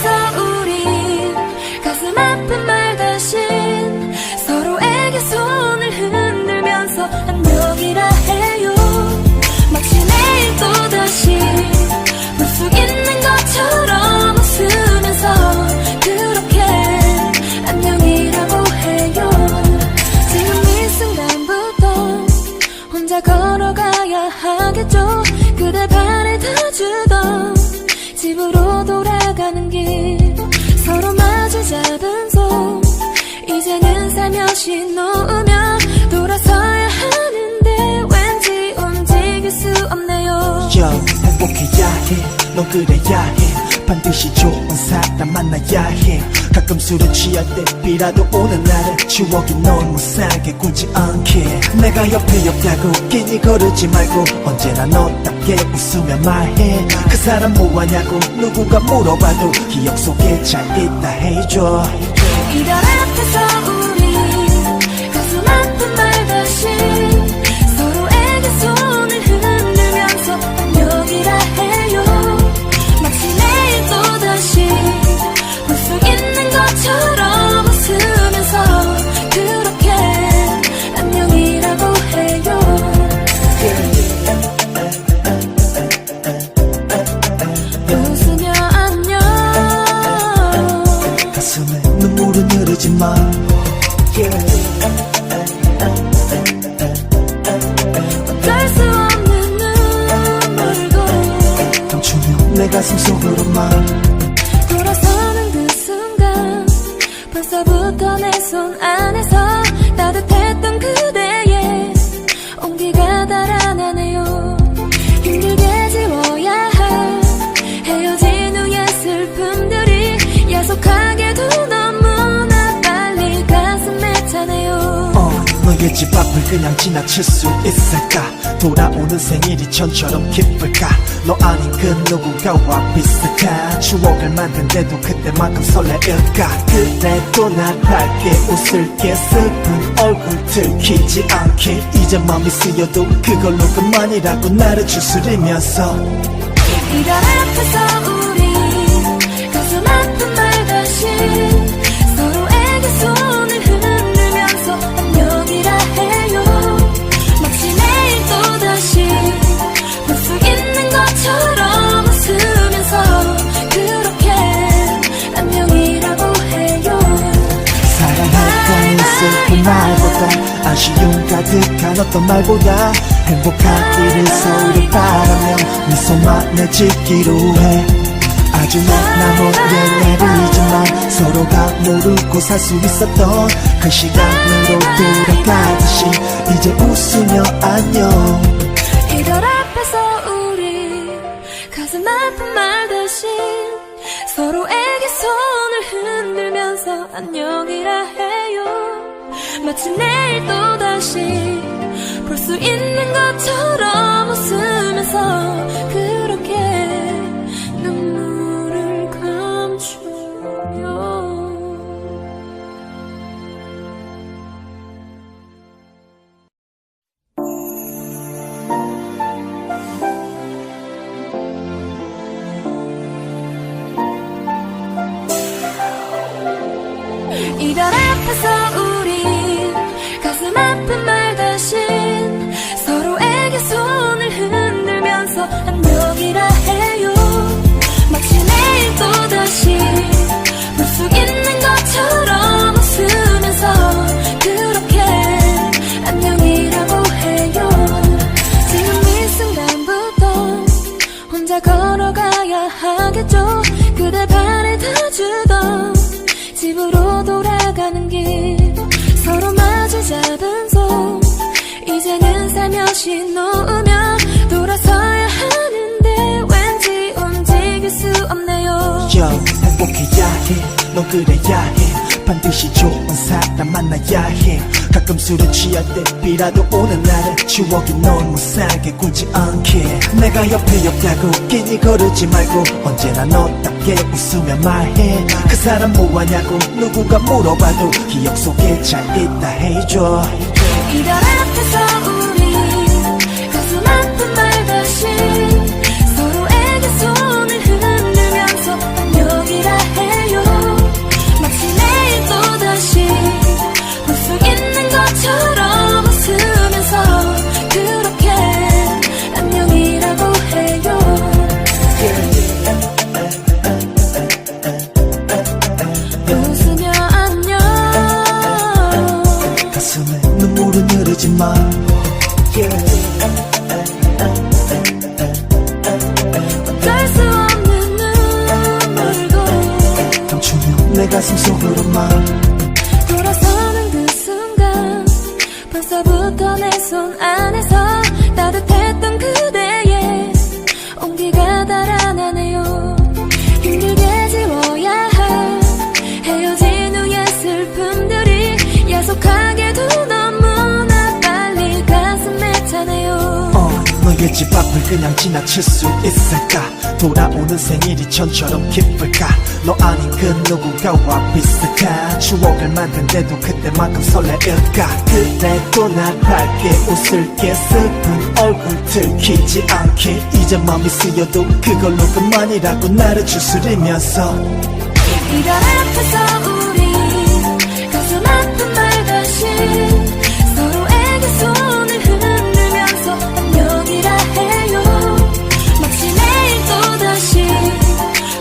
앞에서 우리 가슴 아픈 말 대신 서로에게 손을 흔들면서 안녕이라 해요. 마치 내일 또다시 볼 수 있는 것처럼 웃으면서 그렇게 안녕이라고 해요. 지금 이 순간부터 혼자 걸어가야 하겠죠. 그대 발에 닿아주던 집으로 돌아가는 길, 서로 마주 잡은 손 이제는 살며시 놓으며 돌아서야 하는데 왠지 움직일 수 없네요. 행복해야 해, 넌 그래야 해. 반드시 좋은 사람 만나야 해. 가끔 술에 취할 때비라도 오는 날에 추억이 널 못살게 굴지 않게. 내가 옆에 없다고 괜히 거르지 말고 언제나 너답게 웃으며 말해. 그 사람 뭐하냐고 누군가 물어봐도 기억 속에 잘 있다 해줘. 이별 앞에서 우리 가슴 아픈 말 대신 서로에게 손을 흔들면서 안녕이라 해요. 마치 내일 또다시 볼 수 있는 것처럼 웃으면서 그렇게 안녕이라고 해요. 웃으며 안녕. 가슴에 눈물은 흐르지만 어쩔 수 없는 눈물도 감추며 내 가슴 속으로만 돌아서는 그 순간 벌써부터 내 손 안에서 따뜻했던 그대의 온기가 달아나네요. 힘들게 지워야 할 헤어진 후의 슬픔들이 야속하게도 너무나 빨리 가슴에 차네요. 너의 집 앞을 그냥 지나칠 수 있을까? 돌아오는 생일이 전처럼 기쁠까? 너 아닌 그 누군가와 비슷한 추억을 만든데도 그때만큼 설레일까? 그래도 난 밝게 웃을게. 슬픈 얼굴 들키지 않게. 이제 맘이 쓰여도 그걸로 그만이라고 나를 추스리면서 이별 앞에서 우리 가슴 아픈 말 대신 서로에게 손을 흔들면서 안녕이라 해요. 마치 내일 또다시 볼 수 있는 것처럼 웃으면서 그렇게 안녕이라고 해요. 사랑했던 슬픈 말보다 아쉬움 가득한 어떤 말보다 행복하기를 서로 바라며 미소만 내짓기로 해. 아주 나 몰래 내리지만 서로가 모르고 살 수 있었던 그 시간으로 돌아가듯이 이제 웃으며 안녕. 이별 앞에서 우리 가슴 아픈 말 대신 서로에게 손을 흔들면서 안녕이라 해요. 마치 내일 또다시 볼 수 있는 것처럼 웃으면서 그렇게 눈물을 감춰요. 이별 앞에서 우리 가슴 아픈 말 대신 서로에게 손을 흔들면서 안녕이라 해요. 마치 내일 또다시 볼 수 있는 것처럼 웃으면서 그렇게 안녕이라고 해요. 지금 이 순간부터 혼자 걸어가야 하겠죠. 그대 발에 닿아주던 집으로 돌아가는 길, 서로 마주 잡은 손 이제는 살며시 놓으며 돌아서야 하는데 왠지 움직일 수 없네요. 행복해야 해, 넌 그래야 해. 반드시 좋은 사람 만나야 해. 가끔 술에 취할 때비라도 오는 날에 추억이 널 못살게 굴지 않게. 내가 옆에 없다고 괜히 거르지 말고 언제나 너답게 웃으며 말해. 그 사람 뭐하냐고 누군가 물어봐도 기억 속에 잘 있다 해줘. 이별 앞에서 우리 가슴 아픈 말 대신 서로에게 손을 흔들면서 안녕이라 해. 마 어쩔 수 없는 눈물도 감추며 내 가슴 속으로만 돌아서는 그 순간 벌써부터 내 손 안에서 따뜻했던 그대의 온기가 달아나네요. 힘들게 지워야 할 헤어진 후의 슬픔들이 야속하게도 너무나 빨리 가슴에 차네요. 너의 집 앞을 그냥 지나칠 수 있을까? 돌아오는 생일이 전처럼 기쁠까? 너 아닌 그 누군가와 비슷한 추억을 만든데도 그때만큼 설레일까? 그래도 날 밝게 웃을게 슬픈 얼굴 들키지 않게 이제 맘이 쓰여도 그걸로 그만이라고 나를 추스리면서 이별 앞에서 우리 가슴 아픈 말 대신 서로에게 손을 흔들면서 안녕이라 해요. 마치 내일 또다시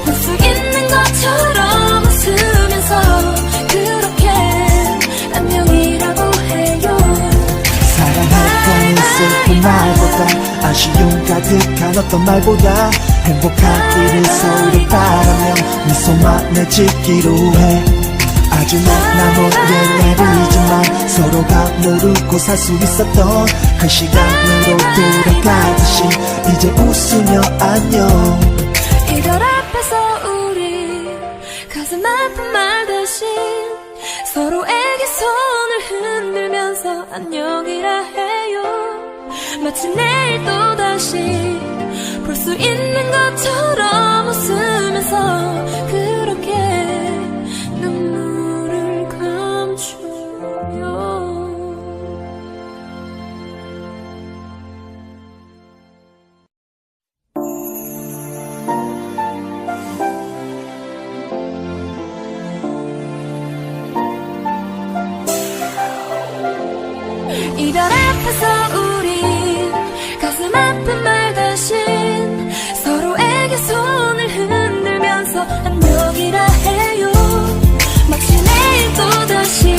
볼 수 있는 것처럼 웃으면서 그렇게 안녕이라고 해요. 사랑했던 슬픈 말보다 아쉬움 가득한 어떤 말보다 행복하기를 서로 바라며 미소만을 짓기로 해. 아주 남은 옛날이지만 서로가 모르고 살 수 있었던 그 시간으로 돌아가듯이 이제 웃으며 안녕. 이별 앞에서 우리 가슴 아픈 말 대신 서로에게 손을 흔들면서 안녕이라 해요. 마치 내일 또다시 볼 수 있는 것처럼 웃으면서 그렇게 눈물을 감춰요. 이별 앞에서 우리 가슴 아픈 말 대신 서로에게 손을 흔들면서 안녕이라 해요. 마치 내일 또다시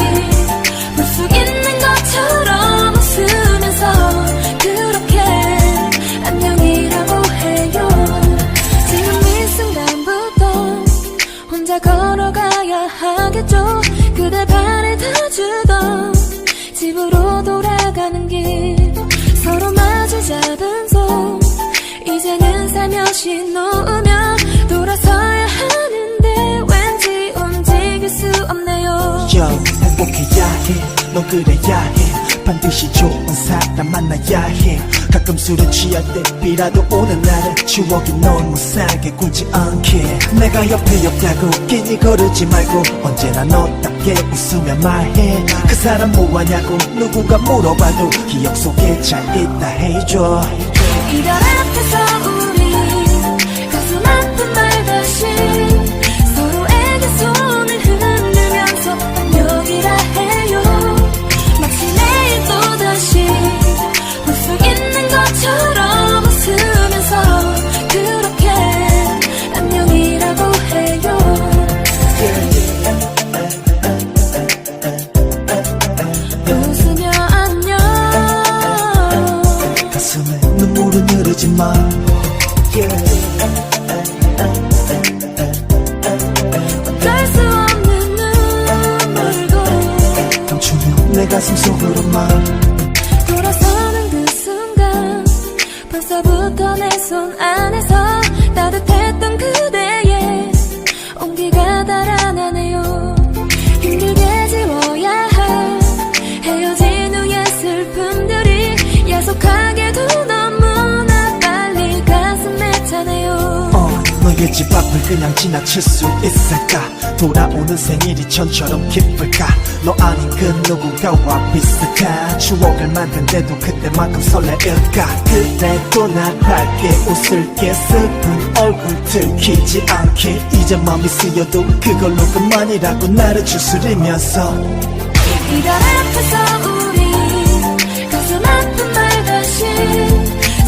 볼 수 있는 것처럼 웃으면서 그렇게 안녕이라고 해요. 지금 이 순간부터 혼자 걸어가야 하겠죠. 그대 발에 닿아주던 집으로 돌아가는 길 서로 마주 잡은 손 이제는 살며시 놓으며 돌아서야 하는데 왠지 움직일 수 없네요. 행복해야 해, 넌 그래야 해. 반드시 좋은 사람 만나야 해. 가끔 술에 취할 때 비라도 오는 날은 추억이 널 못살게 굴지 않게. 내가 옆에 없다고 괜히 거르지 말고 언제나 너답게 웃으며 말해. 그 사람 뭐하냐고 누군가 물어봐도 기억 속에 잘 있다 해줘. 이별 앞에서 우리 가슴 아픈 말 대신 서로에게 손을 흔들면서 안녕이라 해요. 마치 내일 또다시 볼 수 있는 것처럼 웃으면서 그렇게 안녕이라고 해요. 웃으며 안녕. 가슴에 눈물은 흐르지만 어쩔 수 없는 눈물도 감추며 내 가슴 속으로만 돌아서는 그 순간 벌써부터 내 손 안에서 따뜻했던 그대의 온기가 달아나네요. 힘들게 지워야 할 헤어진 후의 슬픔들이 야속하게도 너무나 빨리 가슴에 차네요. 너의 집 앞을 그냥 지나칠 수 있을까? 돌아오는 생일이 전처럼 기쁠까? 너 아닌 그 누군가와 비슷한 추억을 만든데도 그때만큼 설레일까? 그래도 날 밝게 웃을게 슬픈 얼굴 들키지 않게 이제 맘이 쓰여도 그걸로 그만이라고 나를 추스리면서 이별 앞에서 우리 가슴 아픈 말 대신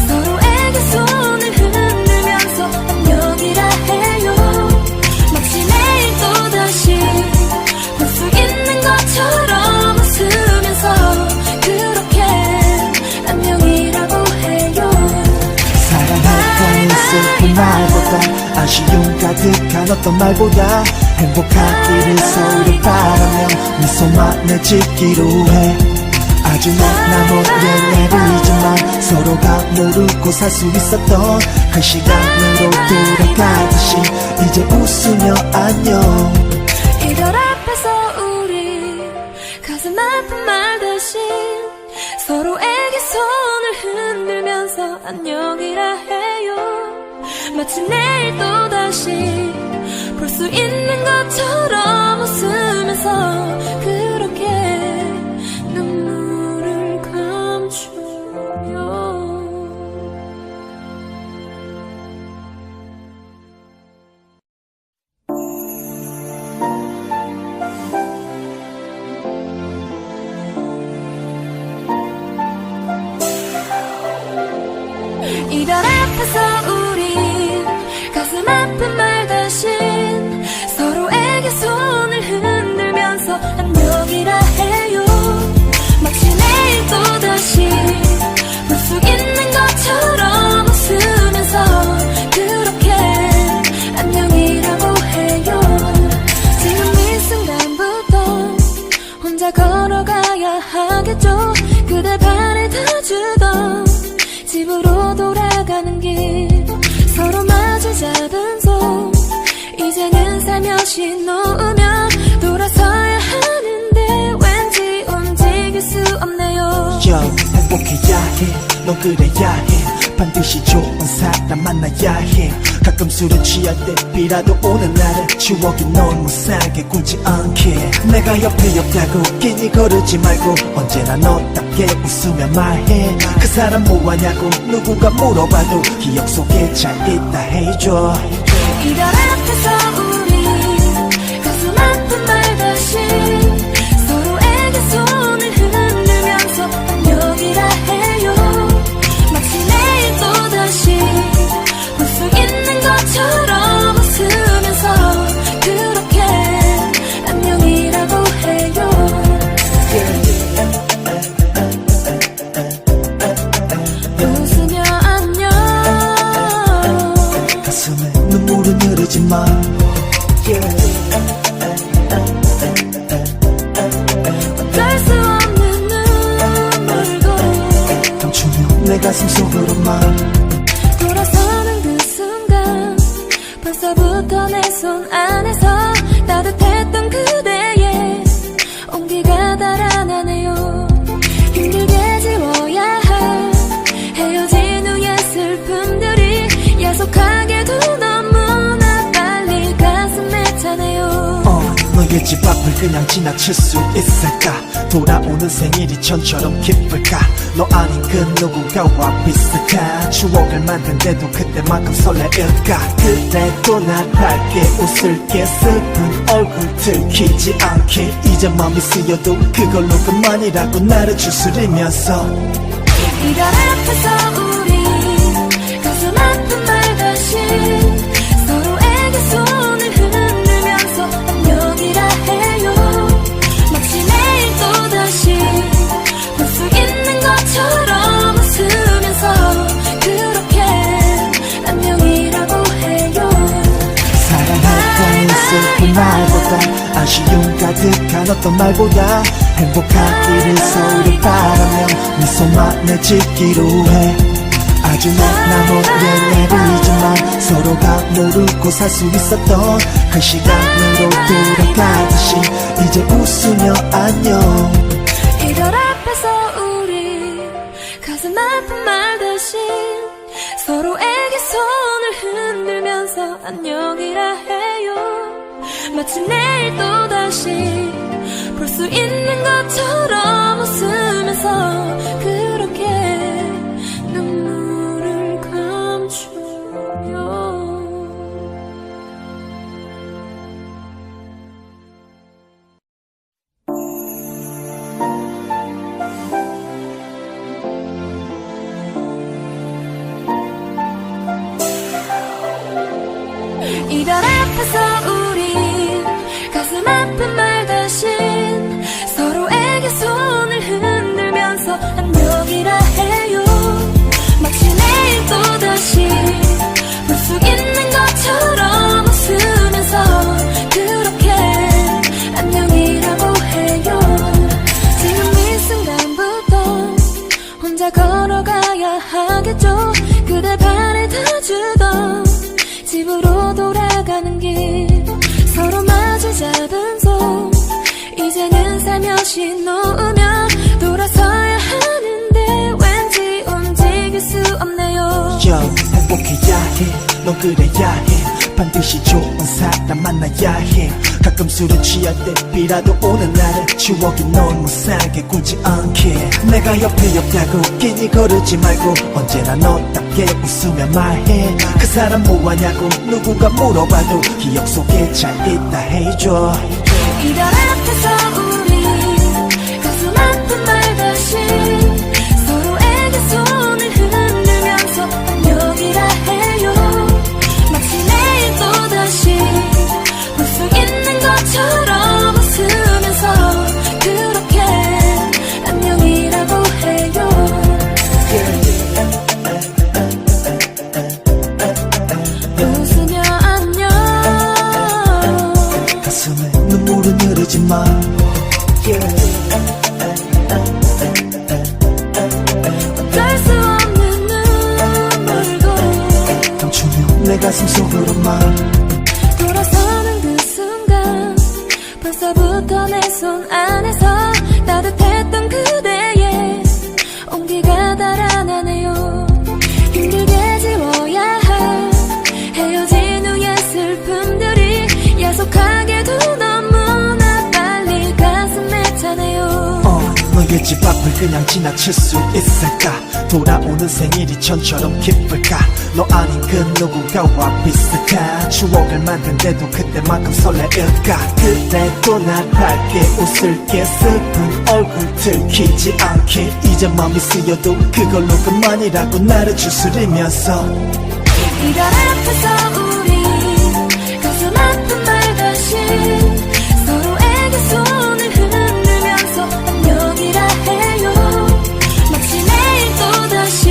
서로에게 손을 흔들면서 안녕이라 해요. 마치 내일 또다시 볼 수 있는 것처럼 웃으면서 그렇게 아쉬움 가득한 어떤 말보다 행복하기를 서로 바라며 미소만을 짓기로 해. 아주 나 몰래 내리지만 서로가 모르고 살 수 있었던 그 시간으로 돌아가듯이 이제 웃으며 안녕. 이별 앞에서 우리 가슴 아픈 말 대신 서로에게 손을 흔들면서 안녕이라 해요. 마치 내일 또다시 볼 수 있는 것처럼 웃으면서 그렇게 눈물을 감춰요. 이별 앞에서 우리 가슴 아픈 말 대신 서로에게 손을 흔들면서 안녕이라 해요. 마치 내일 또다시 볼 수 있는 것처럼 웃으면서 그렇게 안녕이라고 해요. 지금 이 순간부터 혼자 걸어가야 하겠죠. 그대 발에 닿주던 집으로 돌아가는 길 서로 마주 잡은 손 이제는 살며시 놓으면 돌아서야 하는데 왠지 움직일 수 없네요. 행복해야 해, 넌 그래야 해. 반드시 좋은 사람 만나야 해. 가끔 술에 취할 때 비라도 오는 날은 추억이 널 무사하게 굴지 않게. 내가 옆에 없다고 괜히 거르지 말고 언제나 너답게 웃으며 말해. 그 사람 뭐하냐고 누구가 물어봐도 기억 속에 잘 있다 해줘. 이별 앞에서 우리 가슴 아픈 말 대신 서로에게 손을 흔들면서 안녕이라 해요. 마치 내일 또다시 볼 수 있는 것처럼 웃으면서 그렇게 안녕이라고 해요. 웃으며 안녕. 가슴에 눈물은 흐르지만 어쩔 수 없는 눈물도 감추며 내 가슴 속으로만 돌아서는 그 순간 벌써부터 내 손 안에서 따뜻했던 그대의 온기가 달아나네요. 힘들게 지워야 할 헤어진 후의 슬픔들이 야속하게도 너무나 빨리 가슴에 차네요. 너의 집 앞을 그냥 지나칠 수 있을까? 돌아오는 생일이 전처럼 기쁠까? 너 아닌 그 누군가와 비슷한 추억을 만든데도 그때만큼 설레일까? 그래도 난 밝게 웃을게. 슬픈 얼굴 들키지 않게. 이제 맘이 쓰여도 그걸로 그만이라고 나를 추스리면서 이별 앞에서 우리 가슴 아픈 말 대신 서로에게 손을 흔들면서 안녕이라 해요. 마치 내일 또다시 볼 수 있는 것처럼 웃으면서 그렇게 안녕이라고 해요. 사랑할 건 슬픈 말보다 아쉬움 가득한 어떤 말보다 행복하기를 서로 바라며 미소만을 짓기로 해. 아주 나 몰래 내리지만 서로가 모르고 살 수 있었던 그 시간으로 돌아가듯이 이제 웃으며 안녕. 이별 앞에서 우리 가슴 아픈 말 대신 서로에게 손을 흔들면서 안녕이라 해요. 마치 내일 또다시 볼 수 있는 것처럼 웃으면서 그렇게 눈물을 감춰요. 이별 앞에서 우리 가슴 아픈 말 대신 서로에게 손을 흔들면서 그대 발에 다 주던 집으로 돌아가는 길 서로 마주 잡은 손 이제는 살며시 놓으며 돌아서야 하는데 왠지 움직일 수 없네요. 행복해야 해 넌 그래야 해 반드시 좋은 사람 만나야 해 가끔 술에 취할 때비라도 오는 날에 추억이 널 못살게 굴지 않게 내가 옆에 없다고 괜히 거르지 말고 언제나 너답게 웃으며 말해 그 사람 뭐하냐고 누군가 물어봐도 기억 속에 잘 있다 해줘 이별 앞에서 우리 가슴 아픈 말 대신 서로에게 손을 흔들면서 안녕이라 해요. 마치 내일 또다시 볼 수 있는 것처럼 웃으면서 그렇게 안녕이라고 해요. 웃으며 안녕 가슴에 눈물은 흐르지만 어쩔 수 없는 눈물도 감추며 내 가슴 속으로만 돌아서는 그 순간 벌써부터 내 손 안에서 따뜻했던 그대의 온기가 달아나네요. 힘들게 지워야 할 헤어진 후의 슬픔들이 야속하게도 너무나 빨리 가슴에 차네요. 너의 집 앞을 그냥 지나칠 수 있을까 돌아오는 생일이 전처럼 기쁠까 너 아닌 그 누군가와 비슷한 추억을 만든데도 그때만큼 설레일까 그래도 난 밝게 웃을게 슬픈 얼굴 들키지 않게 이제 맘이 쓰여도 그걸로 그만이라고 나를 추스리면서 이별 앞에서 우리 가슴 아픈 말 대신 서로에게 손을 흔들면서 안녕이라 해요. 마치 내일 또다시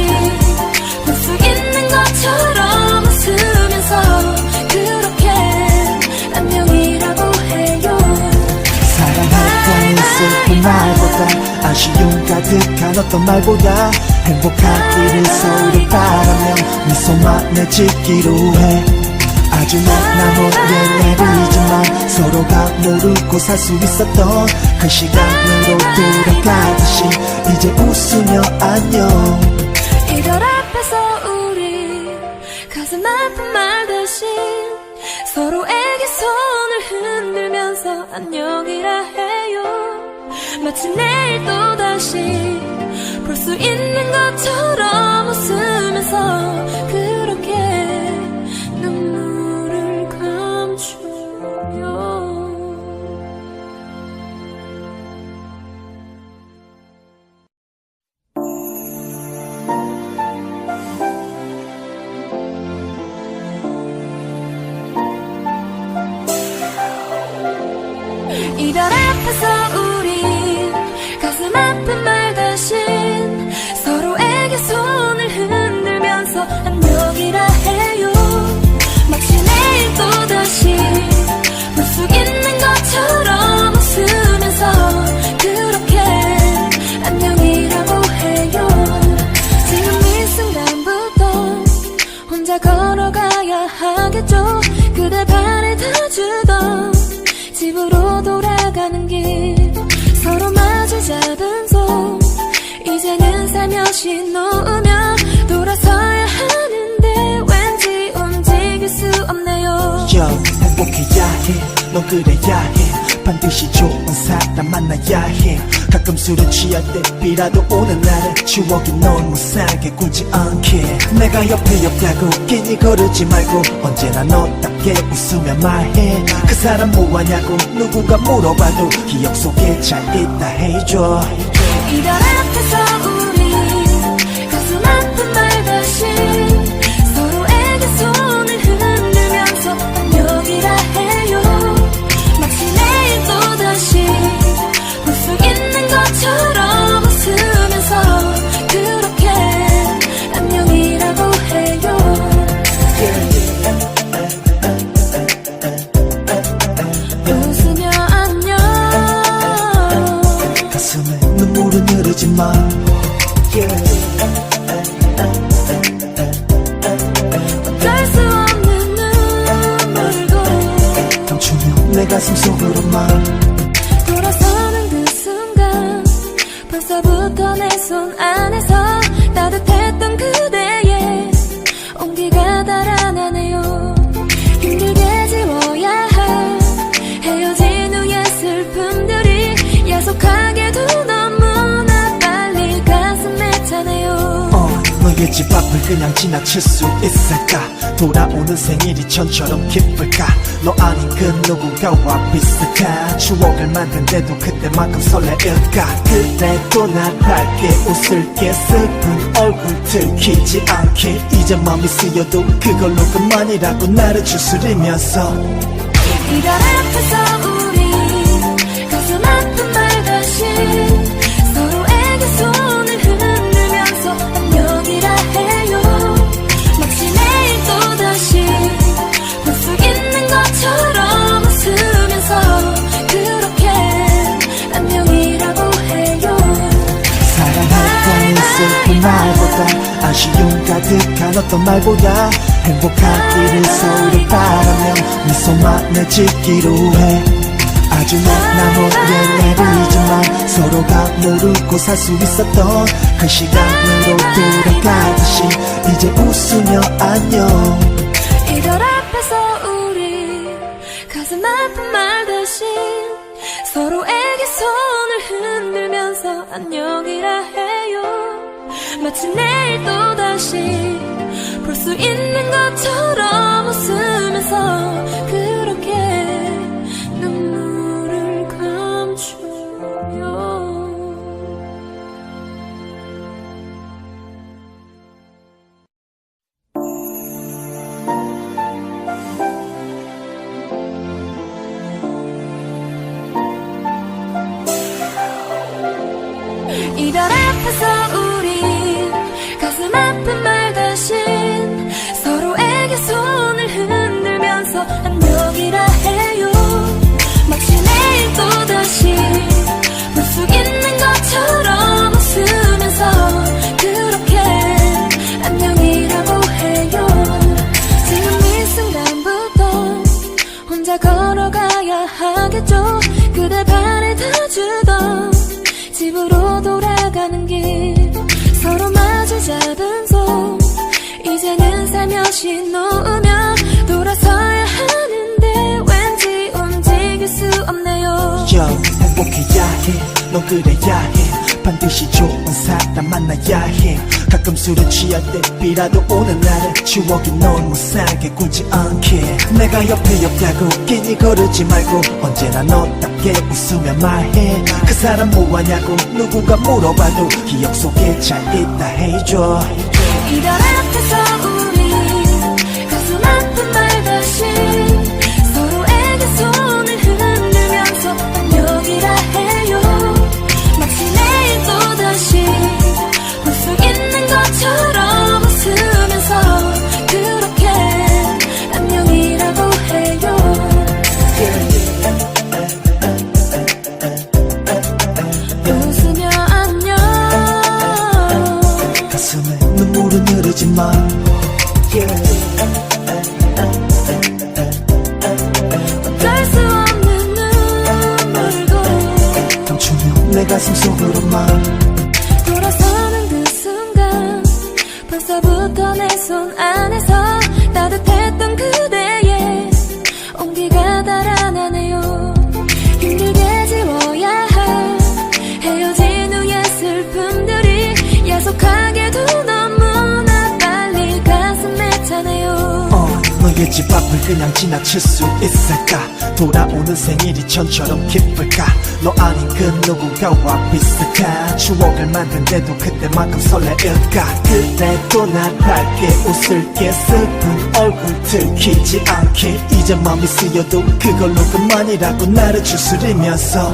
볼 수 있는 것처럼 웃으면서 그렇게 안녕이라고 해요. 사랑할 때는 슬픈 말보다 아쉬움 가득한 어떤 말보다 행복하기를 서로 바라며 미소만 내짓기로 해 아주 나는 내리지만 서로가 모르고 살 수 있었던 그 시간으로 돌아가듯이 이제 웃으며 안녕 이별 앞에서 우리 가슴 아픈 말 대신 서로에게 손을 흔들면서 안녕이라 해요. 마치 내일 또다시 볼 수 있는 것처럼 웃으면서 그렇게 눈물을 감춰요. 이별 앞에서 우리 가슴 아픈 말 대신 서로에게 손을 흔들면서 안녕이라 해요. 마치 내일 또다시 볼 수 있는 것처럼 웃으면서 그렇게 안녕이라고 해요. 지금 이 순간부터 혼자 걸어가야 하겠죠. 그대 발에 다 주던 집으로 돌아가는 길 서로 마주 잡은 손 이제는 살며시 놓으며 돌아서야 하는데 왠지 움직일 수 없네요. 행복해야 해넌 그래야 해 반드시 좋은 사람 만나야 해 가끔 술에 취할 때비라도 오는 날에 추억이 널 못살게 굴지 않게 내가 옆에 없다고 괜히 거르지 말고 언제나 너답게 웃으며 말해 그 사람 뭐하냐고 누군가 물어봐도 기억 속에 잘 있다 해줘 이별 앞에서 우리 가슴 아픈 말 대신 서로에게 손을 흔들면서 안녕이라 해요. 마치 내일 또다시 볼 수 있는 것처럼 웃으면서 그렇게 안녕이라고 해요. 웃으며 안녕 가슴에 눈물은 흐르지만 가슴 속으로만 돌아서는 그 순간 벌써부터 내 손 안에서 따뜻했던 그대의 온기가 달아나네요. 힘들게 지워야 할 헤어진 후의 슬픔들이 야속하게도 너무나 빨리 가슴에 차네요. 너의 집 앞을 그냥 지나칠 수 있을까? 돌아오는 생일이 전처럼 기쁠까? 너 아닌 그 누군가와 비슷한 추억을 만든데도 그때만큼 설레일까? 그래도 난 밝게 웃을게. 슬픈 얼굴 들키지 않게. 이제 맘이 쓰여도 그걸로 그만이라고 나를 추스리면서 이별 앞에서 우리 가슴 아픈 말 대신 서로에게 손을 흔들면서 안녕이라 해요. 마치 내일 또다시 볼 수 있는 것처럼 웃으면서 그렇게 안녕이라고 해요. 사랑했다는 슬픈 말보다 아쉬움 가득한 어떤 말보다 행복하기를 서로 바라며 미소만 내짓기로 해. 아주 나몰래 내리지만 서로가 모르고 살 수 있었던 그 시간으로 돌아가듯이 이제 웃으며 안녕. 이별 앞에서 우리 가슴 아픈 말 대신 서로에게 손을 흔들면서 안녕이라 해요. 마치 내일 또다시 볼 수 있는 것처럼 웃으면서 그렇게 눈물을 감춰요. 이별 앞에서 우리 가슴 아픈 말 대신 서로에게 손을 흔들면서 안녕이라 해요. 마치 내일 또다시 볼 수 있는 것처럼 웃으면서 그렇게 안녕이라고 해요. 지금 이 순간부터 혼자 걸어가야 하겠죠. 그대 발에 닿아주던 집으로 돌아가는 길 서로 마주 잡은 손 이제는 살며시 놓으며 돌아서야 하는데 왠지 움직일 수 없네요. 행복해야 해. 넌 그래야 해. 반드시 좋은 사람 만나야 해. 가끔 술에 취할 때 비라도 오는 날에 추억이 널 못살게 굴지 않게. 내가 옆에 없다고 괜히 거르지 말고 언제나 너답게 웃으며 말해. 그 사람 뭐하냐고 누군가 물어봐도 기억 속에 잘 있다 해줘. 이별 앞에서 우리 가슴 아픈 말 대신 서로에게 손을 흔들면서 안녕이라 해요. 마치 내일 또다시 볼 수 있는 것처럼 웃으면서 그렇게 안녕이라고 해요. 웃으며 안녕. 가슴에 눈물은 흐르지만 어쩔 수 없는 눈물도 감추며 내 가슴 속으로만 돌아서는 그 순간 벌써부터 내 손 안에서 따뜻했던 그대의 온기가 달아나네요. 힘들게 지워야 할 헤어진 후의 슬픔들이 야속하게도 너무나 빨리 가슴에 차네요. 너의 집 앞을 그냥 지나칠 수 있을까? 돌아오는 생일이 전처럼 기쁠까? 너 아닌 그 누군가와 비슷한 추억을 만든데도 그때만큼 설레일까? 그래도 난 밝게 웃을게. 슬픈 얼굴 들키지 않게. 이제 맘이 쓰여도 그걸로 그만이라고 나를 추스리면서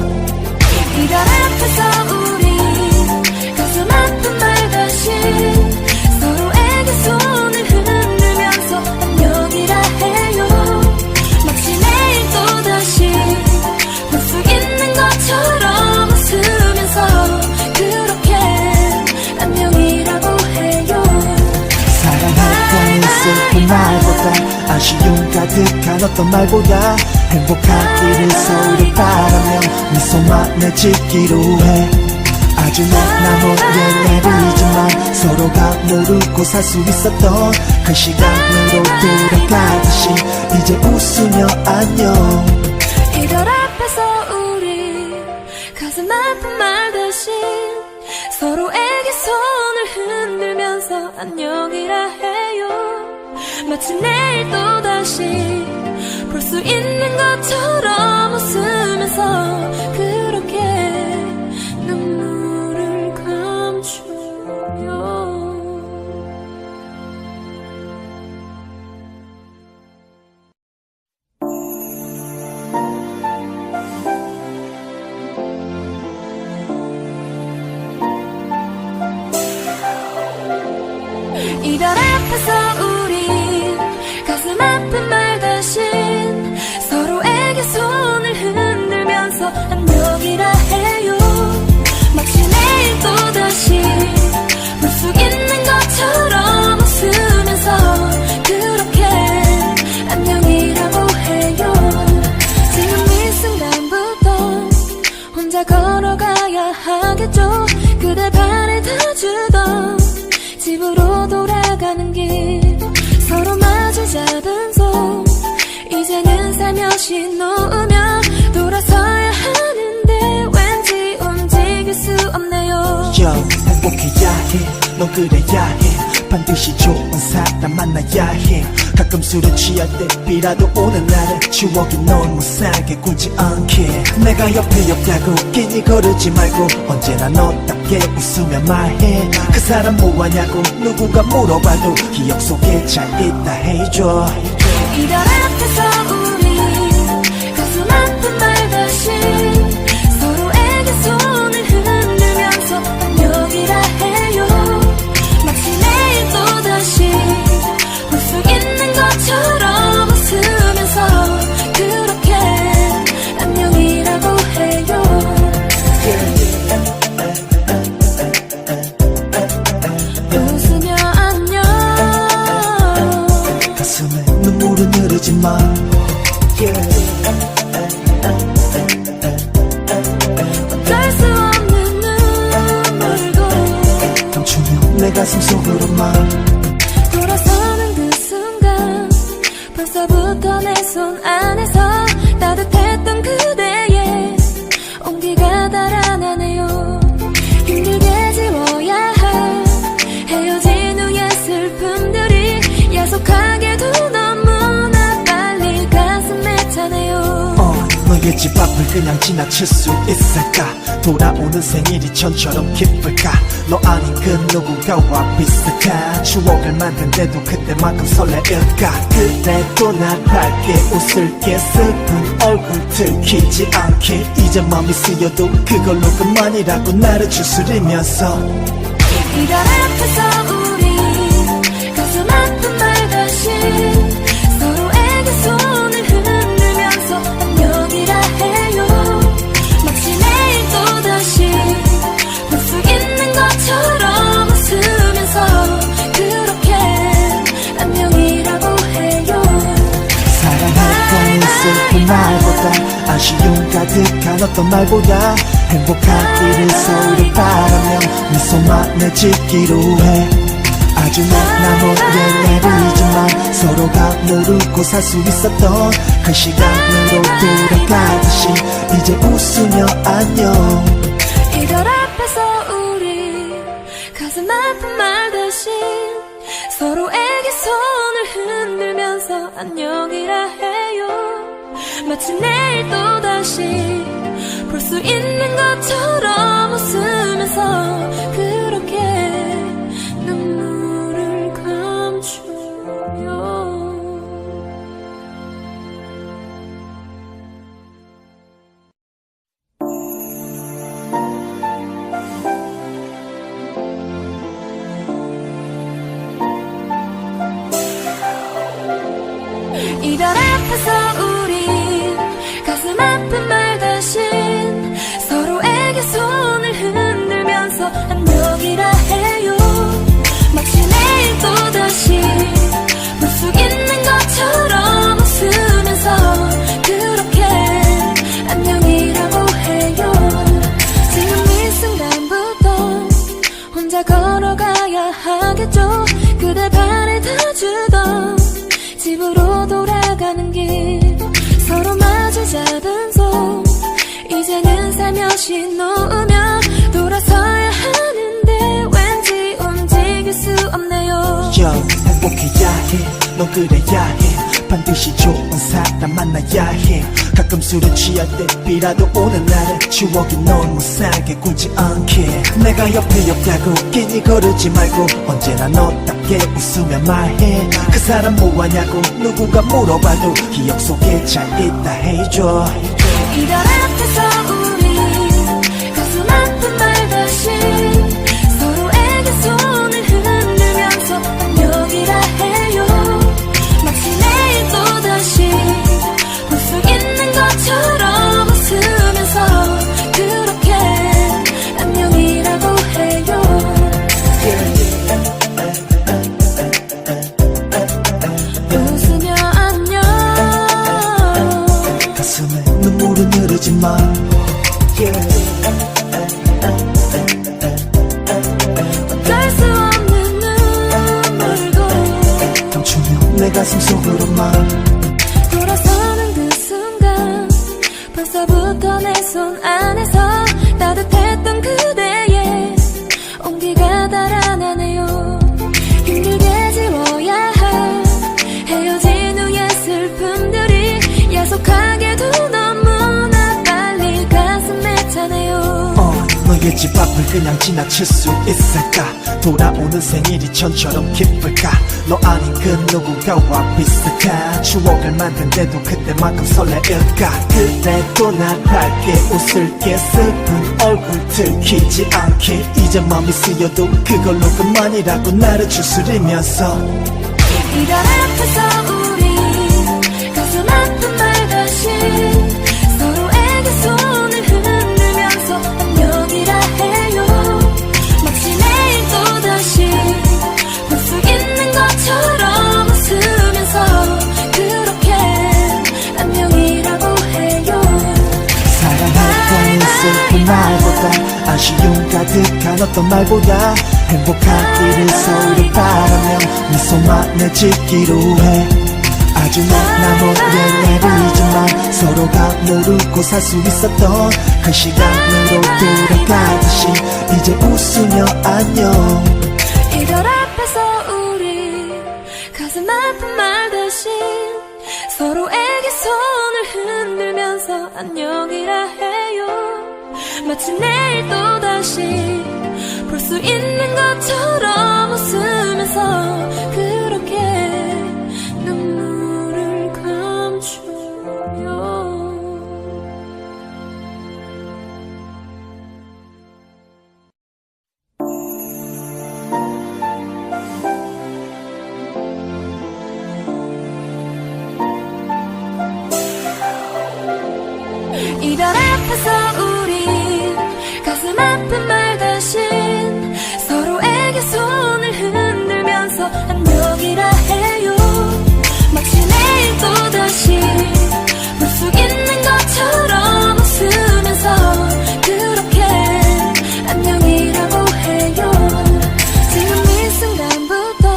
이별 앞에서 우리 가슴 아픈 말 대신 서로에게 손을 흔들면서 안녕이라 해요. 마치 내일 또다시 볼 수 있는 것처럼 웃으면서 그렇게 안녕이라고 해요. 사랑했다는 슬픈 말보다 아쉬움 가득한 듯한 어떤 말보다 행복하기를 서로 바라며 미소만을 짓기로 해. 아주 나 몰래 내리지만 서로가 모르고 살 수 있었던 그 시간으로 돌아가듯이 이제 웃으며 안녕. 이별 앞에서 우리 가슴 아픈 말 대신 서로에게 손을 흔들면서 안녕이라 해요. 마치 내일 또다시 볼 수 있는 것처럼 웃으면서 그렇게 눈물을 감춰요. 이별 앞에서 우리 가슴 아픈 말 대신 서로에게 손을 흔들면서 안녕이라 해요. 마치 내일 또다시 볼 수 있는 것처럼 웃으면서 그렇게 안녕이라고 해요. 지금 이 순간부터 혼자 걸어가야 하겠죠. 그대 발에 닿아주던 집으로 돌아가는 길 서로 마주 잡은 손 이제는 살며시 놓으며 돌아서야 하는데 왠지 움직일 수 없네요. 행복해야 해, 넌 그래야 해. 반드시 좋은 사람 만나야 해. 가끔 술에 취할 때 비라도 오는 날에 추억이 너무 싸게 굴지 않게. 내가 옆에 없다고 괜히 거르지 말고 언제나 너답게 웃으며 말해. 그 사람 뭐하냐고 누구가 물어봐도 기억 속에 잘 있다 해줘. 이별 앞에서 우리 가슴 아픈 말 대신 서로에게 손을 흔들면서 안녕이라 해요. 마치 내일 또다시 볼 수 있는 것처럼 웃으면서 그렇게 안녕이라고 해요. 웃으며 안녕. 가슴에 눈물은 흐르지만 어쩔 수 없는 눈물도 감추며 내 가슴 속으로만 돌아서는 그 순간 벌써부터 내 손 안에서 따뜻했던 그대의 온기가 달아나네요. 힘들게 지워야 할 헤어진 후의 슬픔들이 야속하게도 너무나 빨리 가슴에 차네요. 너의 집 앞을 그냥 지나칠 수 있을까? 돌아오는 생일이 전처럼 기쁠까? 너 아닌 그 누군가와 비슷한 추억을 만든데도 그때만큼 설레일까? 그래도 난 밝게 웃을게. 슬픈 얼굴 들키지 않게. 이제 맘이 쓰여도 그걸로 그만이라고 나를 추스리면서 이별 앞에서 우리 가슴 아픈 말 대신 서로에게 손을 흔들면서 안녕이라 해요. 마치 내일 또다시 볼 수 있는 것처럼 웃으면서 그렇게 안녕이라고 해요. 사랑했다는 슬픈 말보다 아쉬움 가득한 어떤 말보다 행복하기를 서로 바라며 미소만을 짓기로 해. 아주 나 몰래 내리지만 서로가 모르고 살 수 있었던 그 시간으로 돌아가듯이 이제 웃으며 안녕. 이별 앞에서 우리 가슴 아픈 말 대신 서로에게 손을 흔들면서 안녕이라 해요. 마치 내일 또다시 볼 수 있는 것처럼 웃으면서 그렇게 눈물을 감춰요. 이별 앞에서 우리 가슴 아픈 말 대신 서로에게 손을 흔들면서 안녕이라 해요. 마치 내일 또다시 볼 수 있는 것처럼 웃으면서 하겠죠. 그대 발에 다 주던 집으로 돌아가는 길, 서로 마주 잡은 손, 이제는 살며시 놓으며 돌아서야 하는데 왠지 움직일 수 없네요. 행복해야 해, 넌 그래야 해. 반드시 좋은 사람 만나야 해. 가끔 술에 취할 때 비라도 오는 날에 추억이 너무 싸게 굴지 않게. 내가 옆에 없다고 괜히 거르지 말고 언제나 너답게 웃으며 말해. 그 사람 뭐하냐고 누구가 물어봐도 기억 속에 잘 있다 해줘. 이별 앞에서 우리 가슴 아픈 말 대신 서로에게 손을 흔들면서 안녕이라 해요. 마치 내일 또다시 볼 수 있는 것처럼 웃으면서 그렇게 안녕이라고 해요. 웃으며 안녕. 가슴에 눈물은 흐르지만 어쩔 수 없는 눈물도 감추며 내 가슴 속으로만 돌아서는 그 순간 벌써부터 내 손 안에서 따뜻했던 그대의 온기가 달아나네요. 힘들게 지워야 할 헤어진 후의 슬픔들이 야속하게도 너무나 빨리 가슴에 차네요. 너의 집 앞을 그냥 지나칠 수 있을까? 돌아오는 생일이 전처럼 기쁠까? 너 아닌 그 누군가와 비슷한 추억을 만든데도 그때만큼 설레일까? 그래도 난 밝게 웃을게. 슬픈 얼굴 들키지 않게. 이제 맘이 쓰여도 그걸로 그만이라고 나를 추스리면서 이별 앞에서 우리 가슴 아픈 말 대신 서로에게 손을 흔들면서 안녕이라 해요. 마치 내일 또다시 볼 수 있는 것처럼 웃으면서 그렇게 안녕이라고 해요. 사랑했다는 슬픈 말보다 아쉬움 가득한 어떤 말보다 행복하기를 서로 바라며 미소만을 짓기로 해. 아주 나몰래 내리지만 서로가 모르고 살 수 있었던 그 시간으로 돌아가듯이 이제 웃으며 안녕. 이별 앞에서 우리 가슴 아픈 말 대신 서로에게 손을 흔들면서 안녕이라 해요. 마치 내일 또다시 볼 수 있는 것처럼 웃으면서 그렇게 눈물을 감추요. 이별 앞에서 우리 가슴 아픈 말 대신 서로에게 손을 흔들면서 안녕이라 해요. 마치 내일 또다시 볼 수 있는 것처럼 웃으면서 그렇게 안녕이라고 해요. 지금 이 순간부터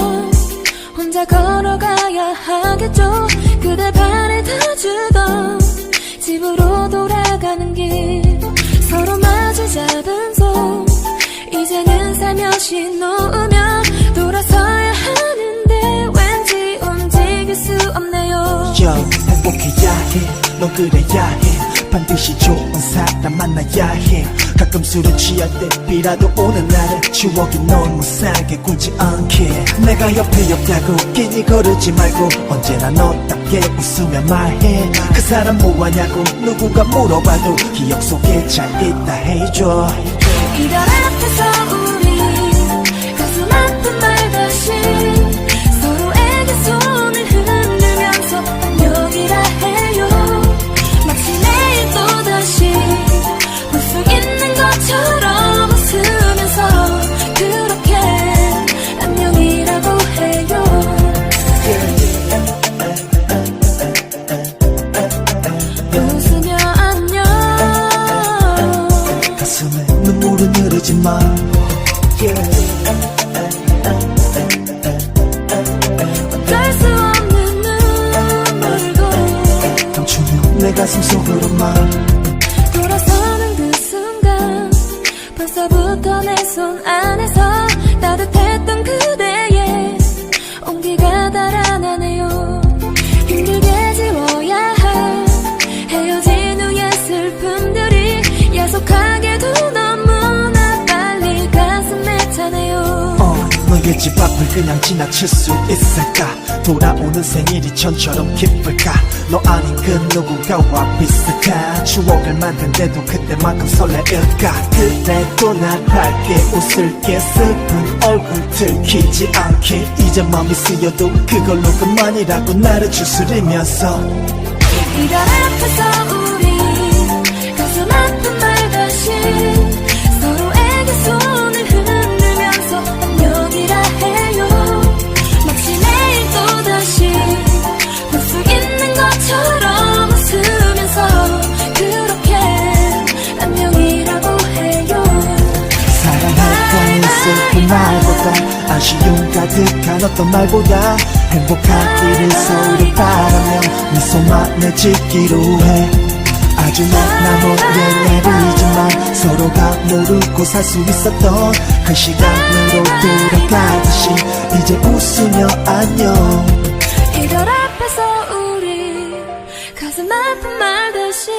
혼자 걸어가야 하겠죠. 그대 발에 다 주던 집으로 돌아가는 길, 서로 마주 잡은 손, 이제는 살며시 놓으며 돌아서야 하는데 왠지 움직일 수 없네요. 행복해야 해, 넌 그래야 해. 반드시 좋은 사람 만나야 해. 가끔 술에 취할 때 비라도 오는 날에 추억이 너무 싸게 굴지 않게. 내가 옆에 없다고 괜히 거르지 말고 언제나 너답게 웃으며 말해. 그 사람 뭐하냐고 누구가 물어봐도 기억 속에 잘 있다 해줘. 이별 앞에서 우리 가슴 아픈 말 대신 서로에게 손을 흔들면서 안녕이라 해요. 마치 내일 또다시 볼 수 있는 것처럼 웃으면서 그렇게 안녕이라고 해요. 웃으며 안녕. 가슴에 눈물은 흐르지만 내 가슴 속으로만 돌아서는 그 순간 벌써부터 내 손 안에서 따뜻했던 그대의 온기가 달아나네요. 힘들게 지워야 할 헤어진 후의 슬픔들이 야속하게도 너무나 빨리 가슴에 차네요. 너의 집 앞을 그냥 지나칠 수 있을까? 돌아오는 생일이 전처럼 기쁠까? 너 아닌 그 누군가와 비슷한 추억을 만든데도 그때만큼 설레일까? 그래도 난 밝게 웃을게. 슬픈 얼굴 들키지 않게. 이제 맘이 쓰여도 그걸로 그만이라고 나를 추스리면서 이별 앞에서 우리 가슴 아픈 말 대신 서로에게 손을 흔들면서 안녕이라 해요. 마치 내일 또다시 볼 수 있는 것처럼 웃으면서 그렇게 안녕이라고 해요. 사랑했던 슬픈 말보다 아쉬움 가득한 어떤 말보다 행복하기를 서로 바라며 미소만을 짓기로 해. 아주 나몰래 내리지만 서로가 모르고 살 수 있었던 그 시간으로 돌아가듯이 이제 웃으며 안녕. 이별 앞에서 우리 가슴 아픈 말 대신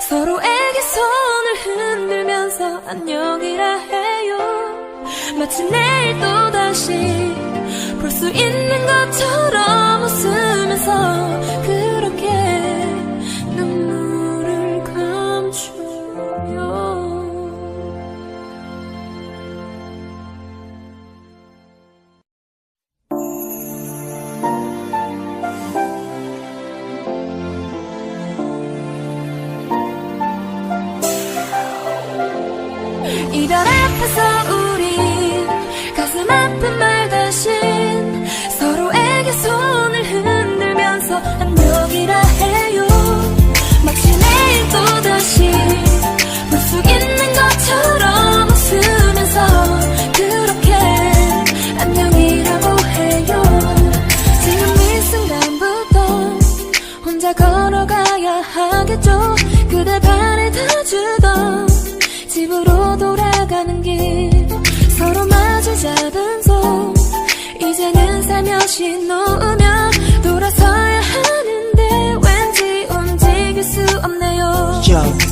서로에게 손을 흔들면서 안녕이라 해요. 마치 내일 또다시 볼 수 있는 것처럼 웃으면서 그렇게 눈물을 감춰요. 이별 앞에서 우리 가슴 아픈 말 대신 서로에게 손을 흔들면서 안녕이라 해요. 마치 내일 또다시 볼 수 있는 것처럼 웃으면서 그렇게 안녕이라고 해요. 지금 이 순간부터 혼자 걸어가야 하겠죠. 그대 발에 닿아주던 집으로 돌아가는 길 서로 마주 잡은 손 이제는 살며시 놓으며 돌아서야 하는데 왠지 움직일 수 없네요.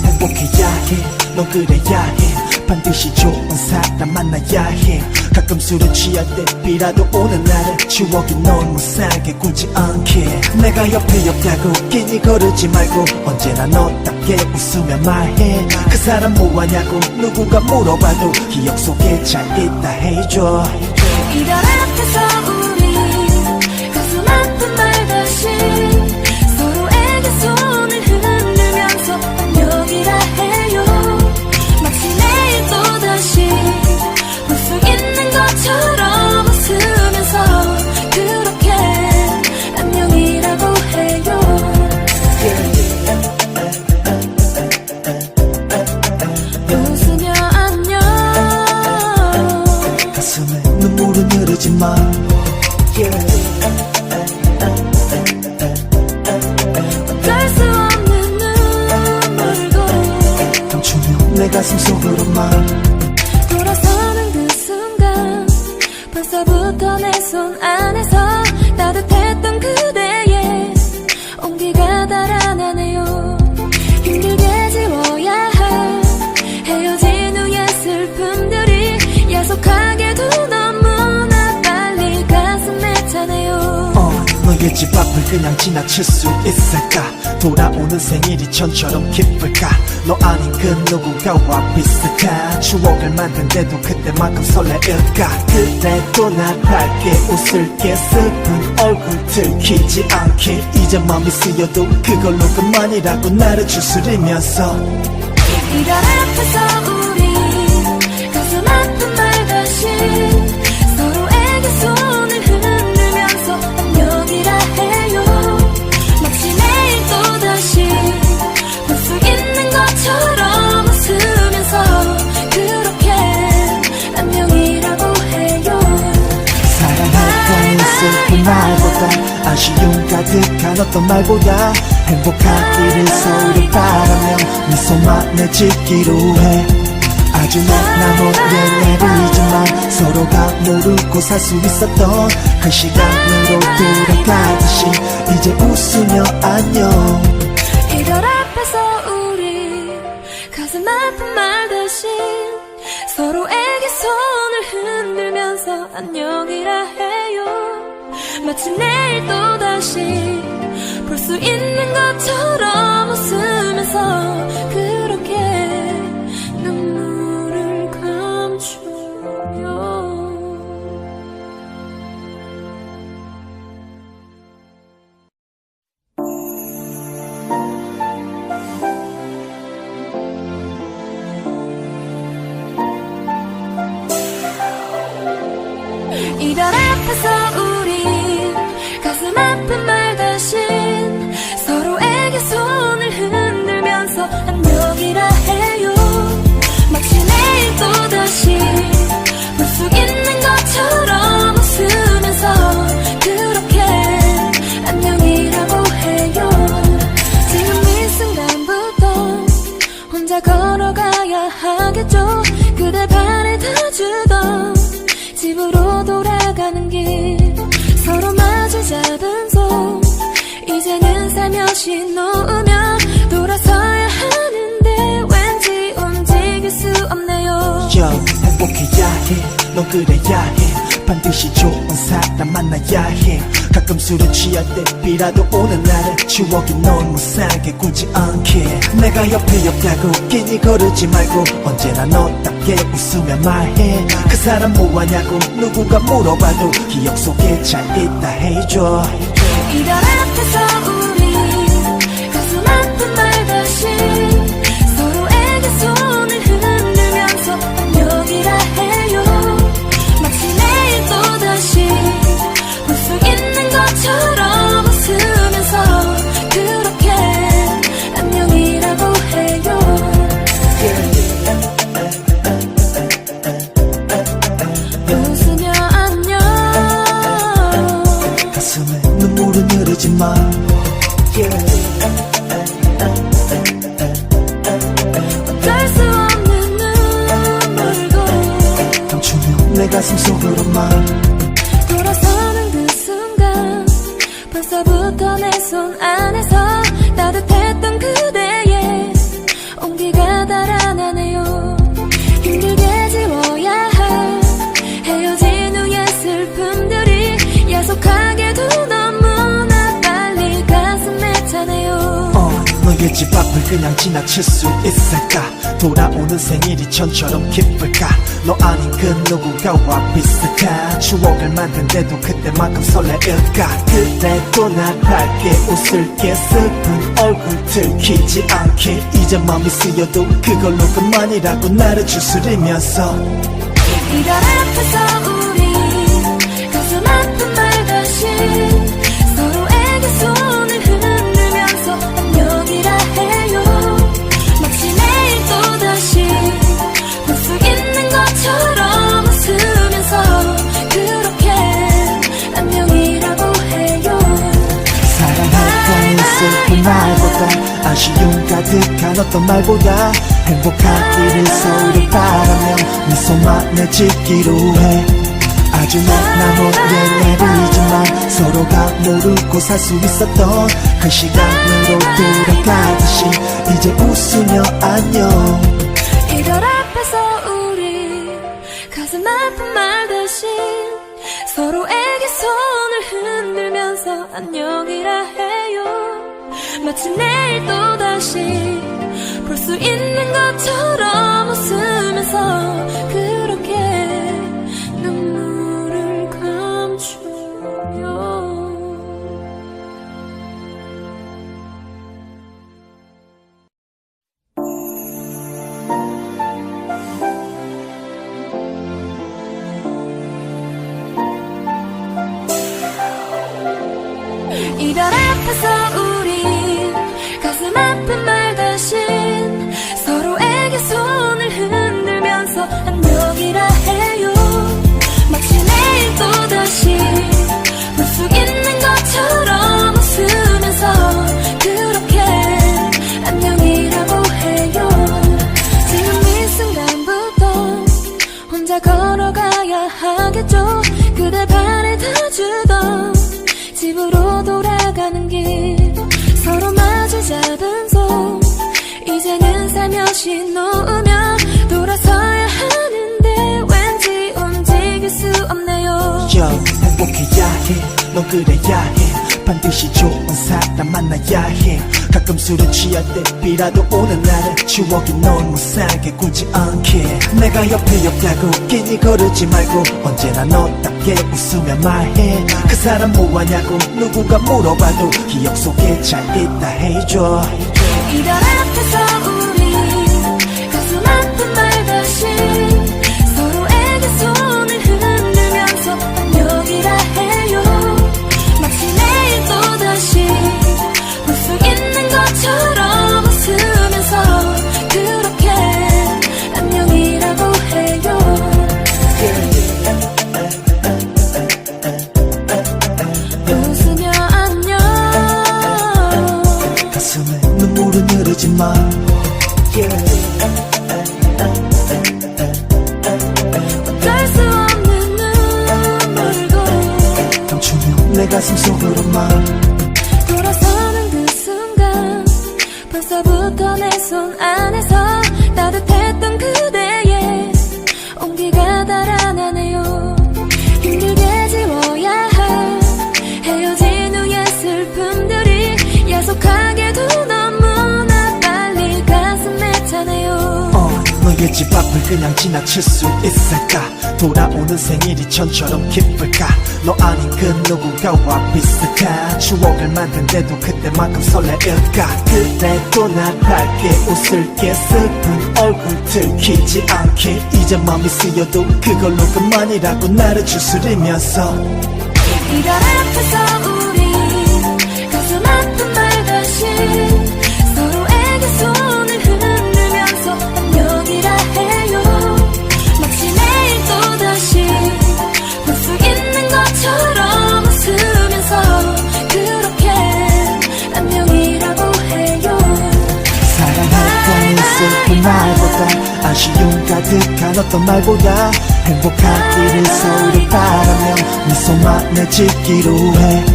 행복해야 해. 넌 그래야 해. 반드시 좋은 사람 만나야 해. 가끔 술에 취할 때 비라도 오는 날은 추억이 너무 싸게 굴지 않게. 내가 옆에 없다고 괜히 거르지 말고 언제나 너답게 웃으며 말해. 그 사람 뭐하냐고 누군가 물어봐도 기억 속에 잘 있다 해줘. 이별 앞에서 우리 가슴 아픈 말 대신 서로에게 손을 흔들면서 안녕이라 해요. 마치 내일 또다시 볼 수 있는 것처럼 웃으면서 그렇게 안녕이라고 해요. 웃으며 안녕. 가슴에 눈물은 흐르지만 어쩔 수 없는 눈물도 감추며 내 가슴 속으로만 돌아서는 그 순간 벌써부터 내 손 안에서 따뜻했던 그대의 온기가 달아나네요. 힘들게 지워야 할 헤어진 후의 슬픔들이 야속하게도 너무나 빨리 가슴에 차네요. 너의 집 앞을 그냥 지나칠 수 있을까? 돌아오는 생일이 전처럼 기쁠까? 너 아닌 그 누군가와 비슷한 추억을 만든데도 그때만큼 설레일까? 그래도 난 밝게 웃을게. 슬픈 얼굴 들키지 않게. 이제 맘이 쓰여도 그걸로 그만이라고 나를 추스리면서 이별 앞에서 우리 가슴 아픈 말 대신 서로에게 손을 흔들면서 안녕이라 해요. 마치 내일 또다시 볼 수 있는 것처럼 웃으면서 그렇게 안녕이라고 해요. 사랑했던 슬픈 말보다 아쉬움 가득 가득한 어떤 말보다 행복하기를 서로를 바라며 미소만을 짓기로 해. 아주 나 몰래 내리지만 서로가 모르고 살 수 있었던 그 시간으로 돌아가듯이 이제 웃으며 안녕. 이별 앞에서 우리 가슴 아픈 말 대신 서로에게 손을 흔들면서 안녕이라 해요. 마치 내일 또다시 볼 수 있는 것처럼 웃으면서 그렇게 눈물을 감춰요. 이별 앞에서 우리 가슴 아픈 말 대신 서로에게 손을 흔들면서 안녕이라 해요. 마치 내일 또다시 볼 수 있는 것처럼 웃으면서 그렇게 안녕이라고 해요. 지금 이 순간부터 혼자 걸어가야 하겠죠. 그대 발에 닿아주던 집으로 돌아가는 길 서로 마주 잡은 손 이제는 살며시 놓으며 돌아서야 하는데 왠지 움직일 수 없네요. 행복해야 해, 넌 그래야 해. 반드시 좋은 사람 만나야 해. 가끔 술에 취할 때 비라도 오는 날에 추억이 너무 싸게 굴지 않게. 내가 옆에 없다고 괜히 거르지 말고 언제나 너답게 웃으며 말해. 그 사람 뭐하냐고 누군가 물어봐도 기억 속에 잘 있다 해줘. 이별 앞에서 우리 가슴 아픈 말 대신 서로에게 손을 흔들면서 안녕이라 해요. 마치 내일 또다시 볼 수 있는 것처럼 웃으면서 그렇게 안녕이라고 해요. 웃으며 안녕. 가슴에 눈물은 흐르지만 어쩔 수 없는 눈물도 감추며 내 가슴 속으로만 돌아서는 그 순간 벌써부터 내 손 안에서 따뜻했던 그대의 온기가 달아나네요. 힘들게 지워야 할 헤어진 후의 슬픔들이 야속하게도 너무나 빨리 가슴에 차네요. 너의 집 앞을 그냥 지나칠 수 있을까? 돌아오는 생일이 전처럼 기쁠까? 너 아닌 그 누군가와 비슷한 추억을 만든데도 그때만큼 설레일까? 그래도 난 밝게 웃을게. 슬픈 얼굴 들키지 않게. 이제 맘이 쓰여도 그걸로 그만이라고 나를 추스리면서 이별 앞에서 우리 가슴 아픈 말 대신 서로에게 손을 흔들면서 안녕이라 해요. 마치 내일 또다시 볼 수 있는 것처럼 웃으면서 그렇게 안녕이라고 해요. 사랑했다는 슬픈 말보다 아쉬움 가득한 어떤 말보다 행복하기를 서로를 바라며 미소만을 짓기로 해. 아주 나 몰래 내리지만 서로가 모르고 살 수 있었던 그 시간으로 돌아가듯이 이제 웃으며 안녕. 이별 앞에서 우리 가슴 아픈 말 대신 서로에게 손을 흔들면서 안녕이라 해요. 마치 내일 또다시 볼 수 있는 것처럼 웃으면서 그렇게 눈물을 감춰요. 이별 앞에서 우리 가슴 아픈 말 대신 서로에게 손을 흔들면서 하겠죠. 그대 발에 다 주던 집으로 돌아가는 길, 서로 마주 잡은 손, 이제는 살며시 놓으며 돌아서야 하는데 왠지 움직일 수 없네요. 행복해야 해, 넌 그래야 해, 반드시 좋은 사람 만나야 해. 가끔 술에 취할 때 비라도 오는 날에 추억이 널 못살게 굴지 않게. 내가 옆에 없다고 괜히 거르지 말고 언제나 너답게 웃으며 말해. 그 사람 뭐하냐고 누군가 물어봐도 기억 속에 잘 있다 해줘. 이별 앞에서 우리 가슴 아픈 말 대신 서로에게 손을 흔들면서 안녕이라 해요. 마치 내일 또다시 볼 수 있는 것처럼 웃으면서 그렇게 안녕이라고 해요. 웃으며 안녕. 가슴에 눈물은 흐르지만 어쩔 수 없는 눈물도 감추며 내 가슴 속으로만 돌아서는 그 순간 벌써부터 내 손 안에서 따뜻했던 그대의 온기가 달아나네요. 힘들게 지워야 할 헤어진 후의 슬픔들이 야속하게도 너무나 빨리 가슴에 차네요. 너의 집 앞을 그냥 지나칠 수 있을까? 돌아오는 생일이 전처럼 기쁠까? 너 아닌 그 누군가와 비슷한 추억을 만든데도 그때만큼 설레일까? 그래도 난 밝게 웃을게. 슬픈 얼굴 들키지 않게. 이제 맘이 쓰여도 그걸로 그만이라고 나를 추스리면서 이별 앞에서 우리 가슴 아픈 말 대신 서로에게 손을 흔들면서 안녕이라 해요. 마치 내일 또다시 볼 수 있는 것처럼 웃으면서 그렇게 안녕이라고 해요. 사랑했던 슬픈 말보다 아쉬움 가득한 어떤 말보다 행복하기를 서로 바라며 미소만 내짓기로 해.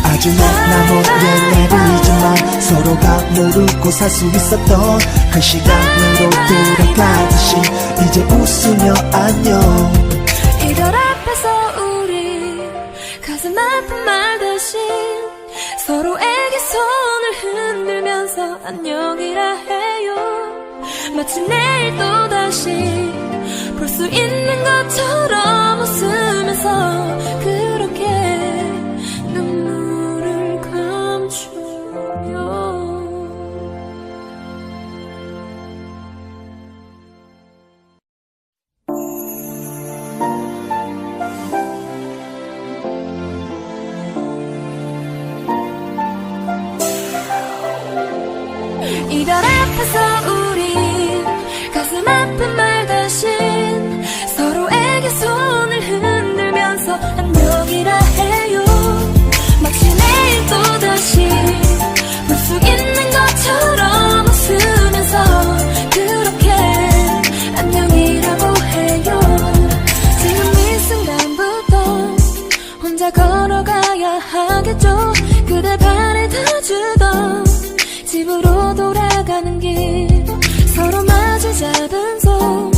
아주 먼 나머지의 내리지만 서로가 모르고 살 수 있었던 그 시간으로 돌아가듯이 이제 웃으며 안녕. 이별 앞에서 우리 가슴 아픈 말 대신 서로에게 손을 흔들면서 안녕이라 해요. 마치 내일 또다시 볼 수 있는 것처럼 웃으면서 그렇게 눈물을 감춰요. 이별 앞에서 우리 가슴 아픈 말 대신 서로에게 손을 흔들면서 안녕이라 해요. 마치 내일 또다시 볼 수 있는 것처럼 웃으면서 그렇게 안녕이라고 해요. 지금 이 순간부터 혼자 걸어가야 하겠죠. 그대 발에 다 주던 집으로 돌아가는 길, 서로 마주 잡은 손,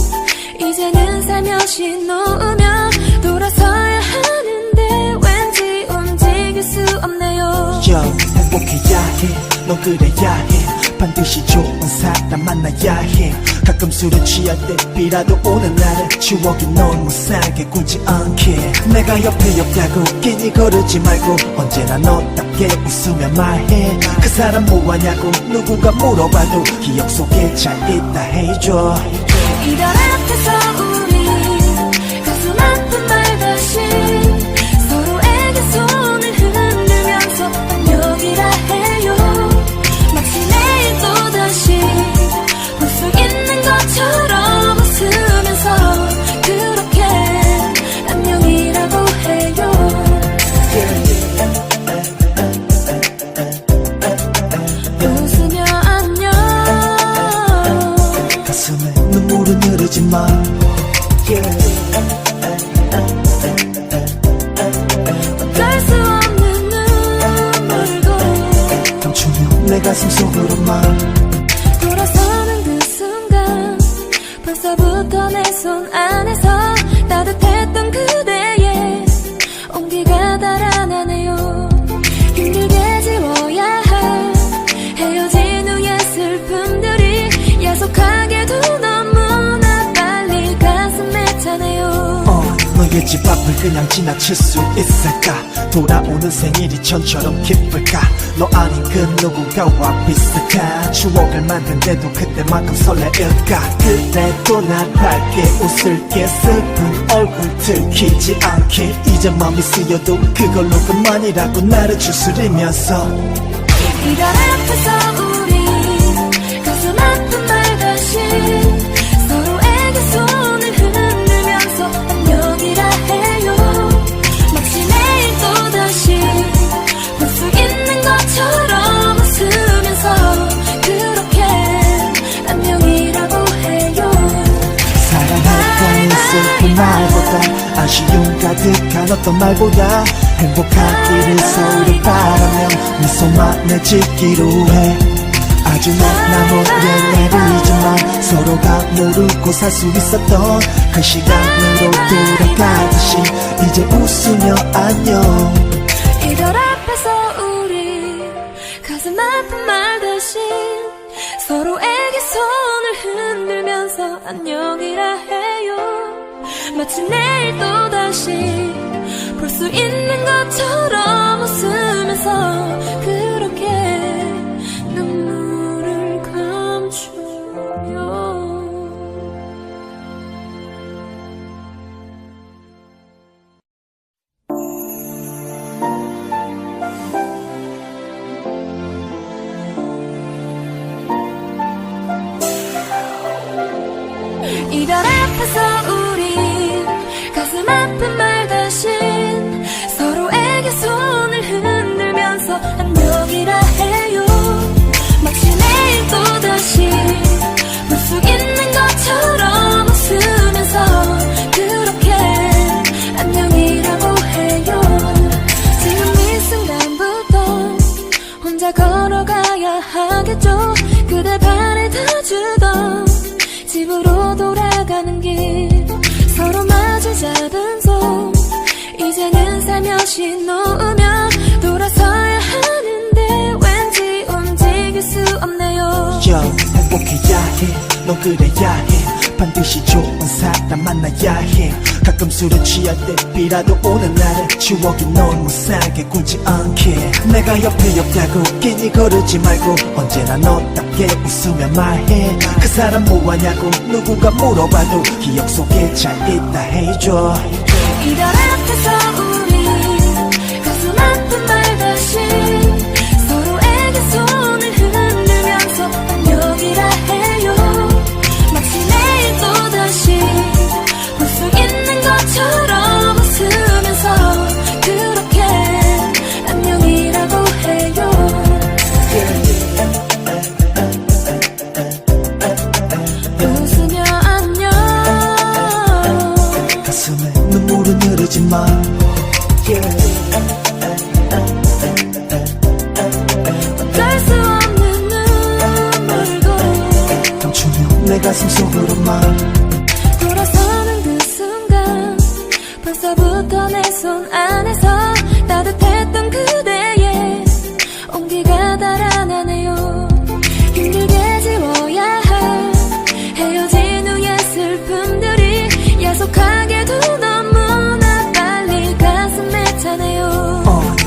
이제는 살며시 놓으며 돌아서야 하는데 왠지 움직일 수 없네요. 행복해야 해, 넌 그래야 해, 반드시 좋은 사람 만나야 해. 가끔 술에 취할 때 비라도 오는 날에 추억이 널 못살게 굴지 않게. 내가 옆에 없다고 괜히 거르지 말고 언제나 너답게 웃으며 말해. 그 사람 뭐하냐고 누군가 물어봐도 기억 속에 잘 있다 해줘. 이별 앞에서 우리 가슴 아픈 말 대신 서로에게 손을 흔들면서 안녕이라 해요. 마치 내일 또다시 볼 수 있는 것처럼 웃으면서 그렇게 안녕이라고 해요. 웃으며 안녕. 가슴에 눈물은 흐르지만 내 가슴 속으로만 돌아서는 그 순간 벌써부터 내 손 안에서 따뜻했던 그대의 온기가 달아나네요. 힘들게 지워야 할 헤어진 후의 슬픔들이 야속하게도 너무나 빨리 가슴에 차네요. 너의 집 앞을 그냥 지나칠 수 있을까? 돌아오는 생일이 전처럼 기쁠까? 너 아닌 그 누군가와 비슷한 추억을 만든데도 그때만큼 설레일까? 그래도 난 밝게 웃을게. 슬픈 얼굴 들키지 않게. 이제 맘이 쓰여도 그걸로 그만이라고 나를 추스리면서 이달 앞에서 우리 가슴 아픈 말 대신 서로에게 손을 흔들면서 안녕이라 해요. 마치 내일 또다시 볼 수 있는 것처럼 웃으면서 그렇게 안녕이라고 해요. 사랑했던 슬픈 말보다 아쉬움 가득한 어떤 말보다 행복하기를 서로 바라며 미소만을 짓기로 해. 아주 먼 옛날이지만 서로가 모르고 살 수 있었던 그 시간으로 돌아가듯이 이제 웃으며 안녕. 이별 앞에서 우리 가슴 아픈 말 대신 서로에게 손을 흔들면서 안녕이라 해요. 마치 내일 또다시 볼 수 있는 것처럼 웃으면서 그렇게 눈물을 감춰요. 이별 앞에서 우리 가슴 아픈 말 대신 서로에게 손을 흔들면서 안녕이라 해요. 마치 내일 또다시 볼 수 있는 것처럼 웃으면서 그렇게 안녕이라고 해요. 지금 이 순간부터 혼자 걸어가야 하겠죠. 그대 발에 닿아주던 집으로 돌아가는 길 서로 마주 잡은 손 이제는 살며시 놓으며 돌아서야 하는데 왠지 움직일 수 없네요. 행복해야 해. 넌 그래야 해. 반드시 좋은 사람 만나야 해. 가끔 술에 취할 때 비라도 오는 날은 추억이 널 무사하게 굴지 않게. 내가 옆에 없다고 괜히 거르지 말고 언제나 너답게 웃으며 말해. 그 사람 뭐하냐고 누군가 물어봐도 기억 속에 잘 있다 해줘. 이별 앞에서 우리 가슴 아픈 말 대신 서로에게 손을 흔들면서 안녕이라 해요. 마치 내일 또다시 볼 수 있는 것처럼 웃으면서 그렇게 안녕이라고 해요. 웃으며 안녕. 가슴에 눈물은 흐르지만 어쩔 수 없는 눈물도 감추며 내 가슴 속으로만 돌아서는 그 순간 벌써부터 내 손 안에서 따뜻했던 그대의 온기가 달아나네요. 힘들게 지워야 할 헤어진 후의 슬픔들이 야속하게도 너무나 빨리 가슴에 차네요.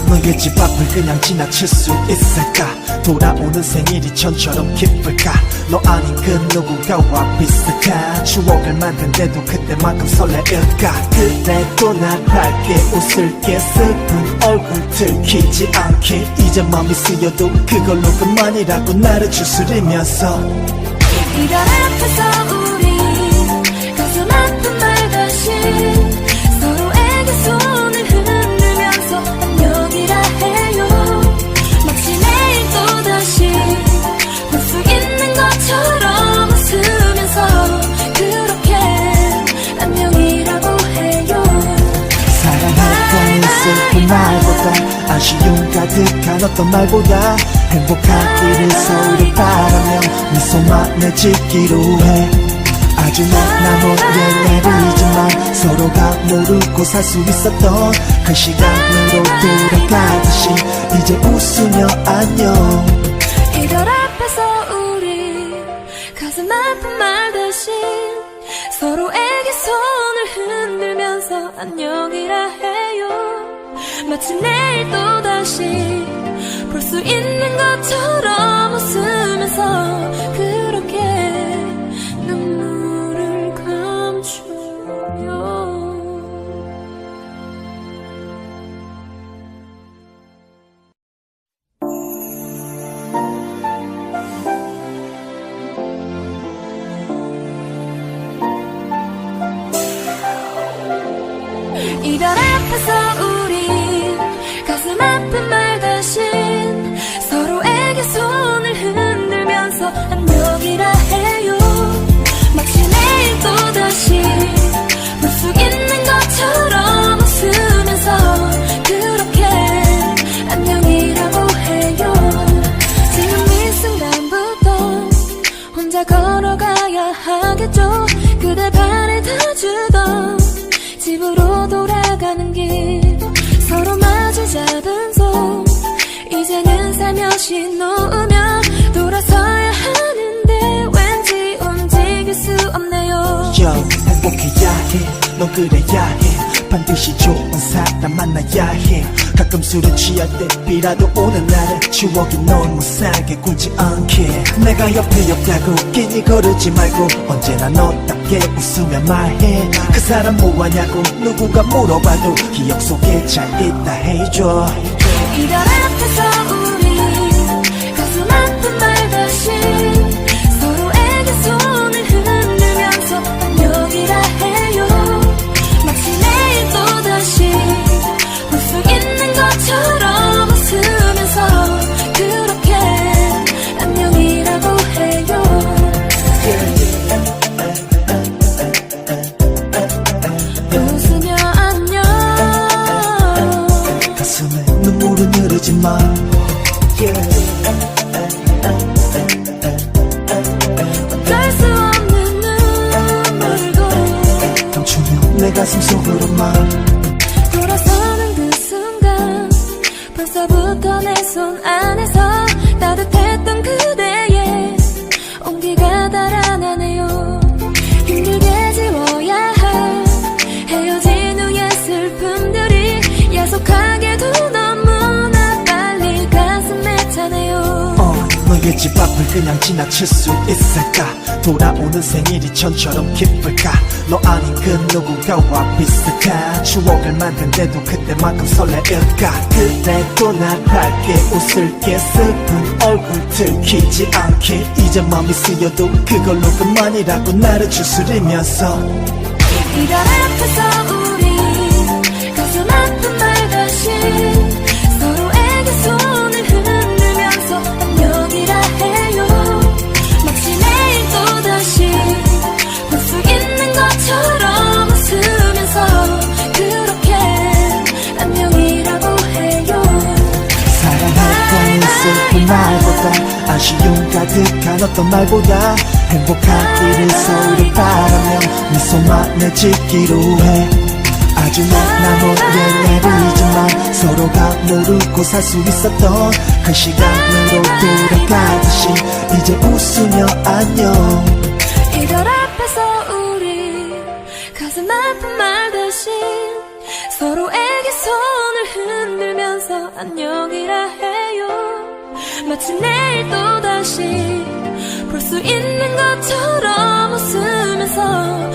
너의 집 앞을 그냥 지나칠 수 있을까? 돌아오는 생일이 전처럼 기쁠까? 너 아닌 그 누군가와 비슷한 추억을 만든데도 그때만큼 설레일까? 그래도 난 밝게 웃을게. 슬픈 얼굴 들키지 않게. 이제 맘이 쓰여도 그걸로 그만이라고 나를 추스리면서 이별 앞에서 우리 가슴 아픈 말 대신 서로에게 손을 흔들면서 안녕이라 해요. 마치 내일 또다시 볼 수 있는 것처럼 웃으면서 그렇게 안녕이라고 해요. 사랑했던 슬픈 말보다 아쉬움 가득한 어떤 말보다 행복하기를 서로를 바라며 미소만 내짓기로 해. 아주 나 몰래 내리지만 서로가 모르고 살 수 있었던 그 시간으로 돌아가듯이 이제 웃으며 안녕. 이별 앞에서 우리 가슴 아픈 말 대신 서로에게 손을 흔들면서 안녕이라 해요. 마치 내일 또다시 볼 수 있는 것처럼 웃으면서 그렇게 눈물을 감춰요. 이별 앞에서 우리 가슴 아픈 말 대신 서로에게 손을 흔들면서 안녕이라 해요. 마치 내일 또다시 볼 수 있는 것처럼 웃으면서 그렇게 안녕이라고 해요. 지금 이 순간부터 혼자 걸어가야 하겠죠. 그대 발을 다주던 집으로 돌아가는 길 서로 마주 잡은 손 이제는 살며시 놓으며 돌아서야 하는데 왠지 움직일 수 없네요. 행복해야 해, 넌 그래야 해. 반드시 좋은 사람 만나야 해. 가끔 술에 취할 때 비라도 오는 날은 추억이 널 못살게 굴지 않게. 내가 옆에 없다고 괜히 거르지 말고 언제나 너답게 웃으며 말해. 그 사람 뭐하냐고 누구가 물어봐도 기억 속에 잘 있다 해줘. 이별 앞에서 우리 가슴 아픈 말 대신 서로에게 손을 흔들면서 안녕이라 해요. 마치 내일 또다시 볼 수 있는 것처럼 웃으면서 그렇게 안녕이라고 해요. 웃으며 안녕. 가슴에 눈물은 흐르지만 어쩔 수 없는 눈물도 감추며 내 가슴 속으로만 돌아서는 그 순간 벌써부터 내 손 안에서 따뜻했던 그대의 온기가 달아나네요. 힘들게 지워야 할 헤어진 후의 슬픔들이 야속하게도 너무나 빨리 가슴에 차네요. 너의 집 앞을 그냥 지나칠 수 있을까? 돌아오는 생일이 전처럼 기쁠까? 너 아닌 그 누군가와 비슷한 추억을 만든데도 그때만큼 설레일까? 그래도 난 밝게 웃을게. 슬픈 얼굴 들키지 않게. 이제 맘이 쓰여도 그걸로 그만이라고 나를 추스리면서 이별 앞에서 우리 가슴 아픈 말 대신 서로에게 손을 흔들면서 안녕이라 해요. 마치 내일 또다시 볼 수 있는 것처럼 웃으면서 그렇게 안녕이라고 해요. 사랑할 거는 슬픈 말보다 아쉬움 가득한 어떤 말보다 행복하기를 서로를 바라며 미소만 내짓기로 해. 아주 나 몰래 내리지만 서로가 모르고 살 수 있었던 그 시간으로 돌아가듯이 이제 웃으며 안녕. 이별 앞에서 우리 가슴 아픈 말 대신 서로에게 손을 흔들면서 안녕이라 해요. 마치 내일 또다시 볼 수 있는 것처럼 웃으면서